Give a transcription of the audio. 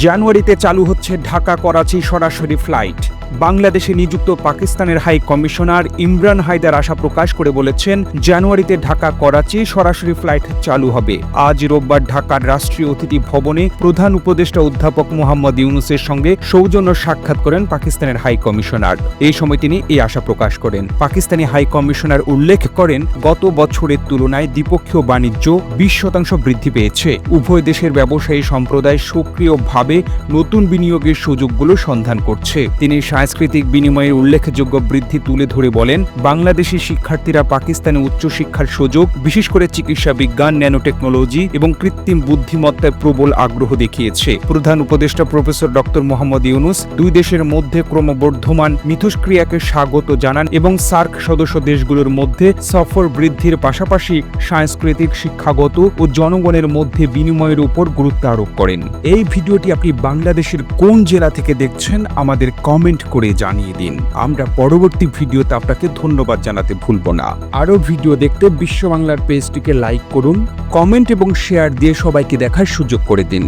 জানুয়ারিতে চালু হচ্ছে ঢাকা করাচি সরাসরি ফ্লাইট। বাংলাদেশে নিযুক্ত পাকিস্তানের হাই কমিশনার ইমরান হায়দার আশা প্রকাশ করে বলেছেন, জানুয়ারিতে ঢাকা করাচি সরাসরি ফ্লাইট চালু হবে। আজ রোববার ঢাকার রাষ্ট্রীয় অতিথি ভবনে প্রধান উপদেষ্টা অধ্যাপক মোহাম্মদ ইউনূসের সঙ্গে সৌজন্য সাক্ষাৎ করেন পাকিস্তানের হাই কমিশনার। এই সময় তিনি এই আশা প্রকাশ করেন। পাকিস্তানি হাই কমিশনার উল্লেখ করেন, গত বছরের তুলনায় দ্বিপক্ষীয় বাণিজ্য 20% বৃদ্ধি পেয়েছে। উভয় দেশের ব্যবসায়ী সম্প্রদায় সক্রিয়ভাবে নতুন বিনিয়োগের সুযোগগুলো সন্ধান করছে। তিনি সাংস্কৃতিক বিনিময়ের উল্লেখযোগ্য বৃদ্ধি তুলে ধরে বলেন, বাংলাদেশি শিক্ষার্থীরা পাকিস্তানে উচ্চশিক্ষার সুযোগ, বিশেষ করে চিকিৎসা বিজ্ঞান, ন্যানোটেকনোলজি এবং কৃত্রিম বুদ্ধিমত্তায় প্রবল আগ্রহ দেখিয়েছে। প্রধান উপদেষ্টা প্রফেসর ডক্টর মোহাম্মদ ইউনূস দুই দেশের মধ্যে ক্রমবর্ধমান মিথস্ক্রিয়াকে স্বাগত জানান এবং সার্ক সদস্য দেশগুলোর মধ্যে সফর বৃদ্ধির পাশাপাশি সাংস্কৃতিক, শিক্ষাগত ও জনগণের মধ্যে বিনিময়ের উপর গুরুত্ব আরোপ করেন। এই ভিডিওটি আপনি বাংলাদেশের কোন জেলা থেকে দেখছেন আমাদের কমেন্ট করে জানিয়ে দিন। আমরা পরবর্তী ভিডিওতে আপনাকে ধন্যবাদ জানাতে ভুলব না। আরও ভিডিও দেখতে বিশ্ব বাংলার পেজটিকে লাইক করুন, কমেন্ট এবং শেয়ার দিয়ে সবাইকে দেখার সুযোগ করে দিন।